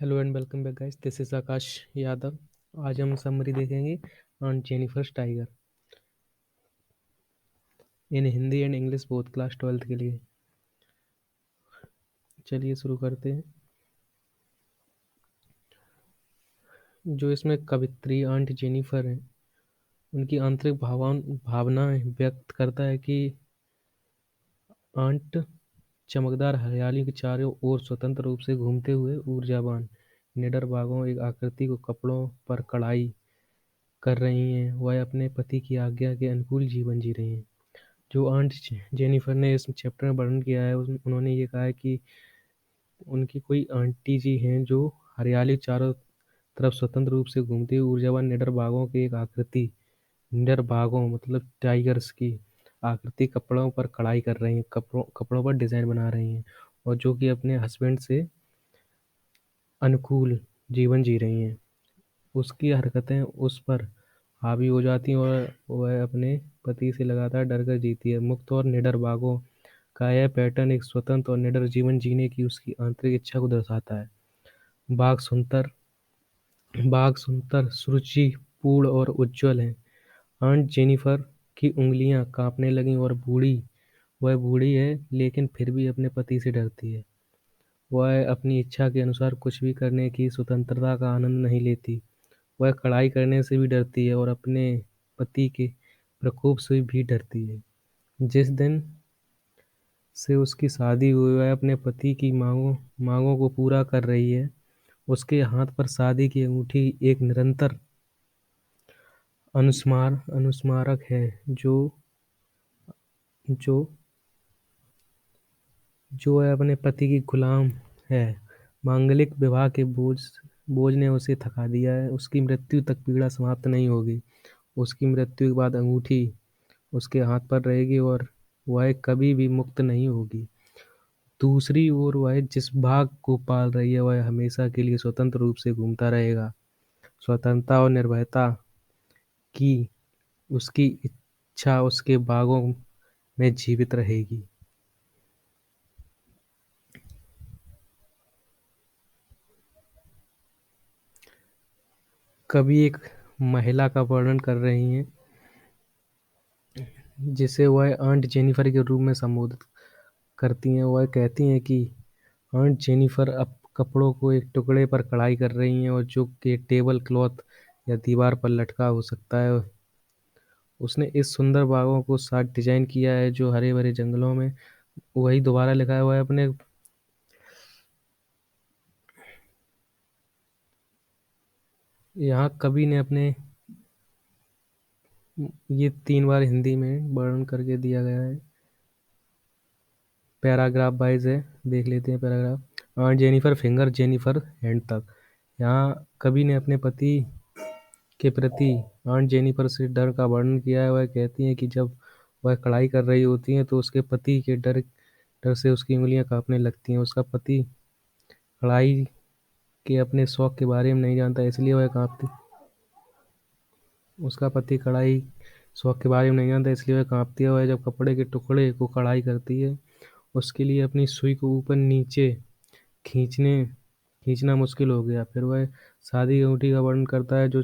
Hello and welcome back guys, this is Akash Yadav. आज हम summary देखेंगे on Jennifer tiger in Hindi and English both class 12th के लिए। चलिए शुरू करते हैं। जो इसमें कवित्री आंट जेनिफर है, उनकी आंतरिक भावनाएं व्यक्त करता है कि आंट चमकदार हरियाली के चारों ओर स्वतंत्र रूप से घूमते हुए ऊर्जावान निडर बागों एक आकृति को कपड़ों पर कढ़ाई कर रही हैं। वह अपने पति की आज्ञा के अनुकूल जीवन जी रही हैं। जो आंट जेनिफर ने इस चैप्टर में वर्णन किया है, उन्होंने ये कहा है कि उनकी कोई आंटी जी हैं जो हरियाली चारों तरफ स्वतंत्र रूप से घूमती हुई ऊर्जावान निडर बाघों की एक आकृति, निडर बाघों मतलब टाइगर्स की आकृति कपड़ों पर कढ़ाई कर रही हैं, कपड़ों पर डिजाइन बना रही हैं, और जो कि अपने हस्बैंड से अनुकूल जीवन जी रही हैं। उसकी हरकतें उस पर हावी हो जाती हैं और वह अपने पति से लगातार डरकर जीती है। मुक्त और निडर बाघों का यह पैटर्न एक स्वतंत्र और निडर जीवन जीने की उसकी आंतरिक इच्छा को दर्शाता है। बाघ सुंदर सुरुचिपूर्ण और उज्ज्वल हैं। आंट जेनिफर की उंगलियां कांपने लगीं और वह बूढ़ी है लेकिन फिर भी अपने पति से डरती है। वह अपनी इच्छा के अनुसार कुछ भी करने की स्वतंत्रता का आनंद नहीं लेती। वह कड़ाई करने से भी डरती है और अपने पति के प्रकोप से भी डरती है। जिस दिन से उसकी शादी हुई, वह अपने पति की मांगों को पूरा कर रही है। उसके हाथ पर शादी की अंगूठी एक निरंतर अनुस्मारक है जो जो वह अपने पति की गुलाम है। मांगलिक विवाह के बोझ ने उसे थका दिया है। उसकी मृत्यु तक पीड़ा समाप्त नहीं होगी। उसकी मृत्यु के बाद अंगूठी उसके हाथ पर रहेगी और वह कभी भी मुक्त नहीं होगी। दूसरी ओर वह जिस बाघ को पाल रही है, वह हमेशा के लिए स्वतंत्र रूप से घूमता रहेगा। स्वतंत्रता और निर्भयता की उसकी इच्छा उसके बागों में जीवित रहेगी। कवि एक महिला का वर्णन कर रही हैं जिसे वह आंट जेनिफर के रूप में संबोधित करती हैं। वह कहती हैं कि आंट जेनिफर अब कपड़ों को एक टुकड़े पर कढ़ाई कर रही हैं और जो कि टेबल क्लॉथ या दीवार पर लटका हो सकता है। उसने इस सुंदर बागों को साथ डिजाइन किया है जो हरे भरे जंगलों में। वही दोबारा लिखा हुआ है अपने। यहाँ कवि ने अपने ये 3 बार हिंदी में वर्णन करके दिया गया है। पैराग्राफ वाइज है, देख लेते हैं paragraph. Jennifer finger Jennifer hand तक। यहाँ कवि ने अपने पति के प्रति आंट जेनिफर से डर का वर्णन किया है। वह कहती हैं कि जब वह कढ़ाई कर रही होती हैं तो उसके पति के डर डर से उसकी उंगलियां कांपने लगती हैं। उसका पति कढ़ाई के अपने शौक के बारे में नहीं जानता, इसलिए वह कांपती उसका पति कढ़ाई शौक के बारे में नहीं जानता, इसलिए वह कांपती है। वह जब कपड़े के टुकड़े को कढ़ाई करती है, उसके लिए अपनी सुई को ऊपर नीचे खींचने खींचना मुश्किल हो गया। फिर वह शादी की अंगूठी का वर्णन करता है जो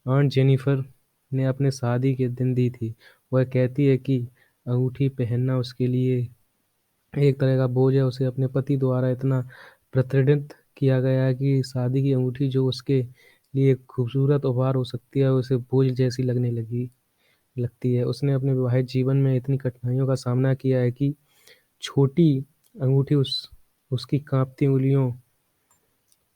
आंट जेनिफर ने अपने शादी के दिन दी थी। वह कहती है कि अंगूठी पहनना उसके लिए एक तरह का बोझ है। उसे अपने पति द्वारा इतना प्रताड़ित किया गया है कि शादी की अंगूठी जो उसके लिए एक खूबसूरत उपहार हो सकती है, उसे बोझ जैसी लगती है। उसने अपने विवाहित जीवन में इतनी कठिनाइयों का सामना किया है कि छोटी अंगूठी उसकी कांपती उंगलियों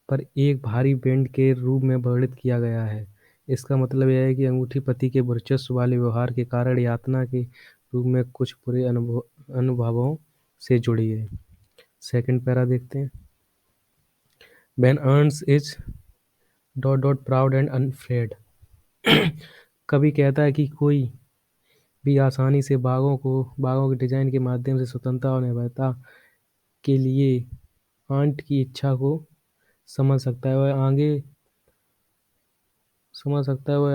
पर एक भारी बैंड के रूप में वर्णित किया गया है। इसका मतलब यह है कि अंगूठी पति के वर्चस्व वाले व्यवहार के कारण यातना के रूप में कुछ बुरे अनुभवों से जुड़ी है। सेकंड पैरा देखते हैं। When earns is proud and unafraid। कवि कहता है कि कोई भी आसानी से बागों के डिजाइन के माध्यम से स्वतंत्रता और निर्भरता के लिए आंट की इच्छा को समझ सकता है। वह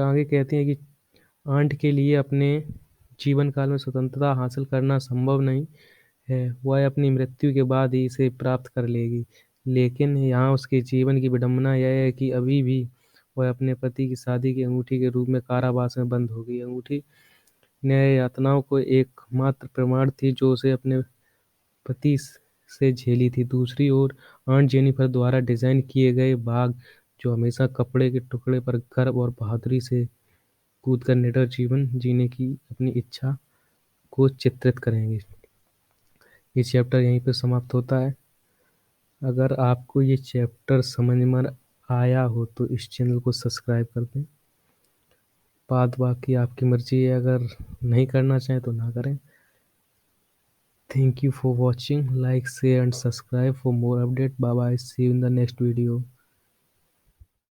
आगे कहती हैं कि आंट के लिए अपने जीवन काल में स्वतंत्रता हासिल करना संभव नहीं है। वह अपनी मृत्यु के बाद ही इसे प्राप्त कर लेगी। लेकिन यहाँ उसके जीवन की विडंबना यह है कि अभी भी वह अपने पति की शादी की अंगूठी के रूप में कारावास में बंद हो गई। अंगूठी न्याय यातनाओं को एकमात्र प्रमाण थी जो उसे अपने पति से झेली थी। दूसरी ओर आंट जेनिफर द्वारा डिजाइन किए गए बाग, जो हमेशा कपड़े के टुकड़े पर गर्व और बहादुरी से कूदकर निडर जीवन जीने की अपनी इच्छा को चित्रित करेंगे। ये चैप्टर यहीं पे समाप्त होता है। अगर आपको ये चैप्टर समझ में आया हो तो इस चैनल को सब्सक्राइब कर दें। बाद बाकी आपकी मर्जी है, अगर नहीं करना चाहें तो ना करें। Thank you for watching. Like, share and subscribe for more update. Bye bye. See you in the next video.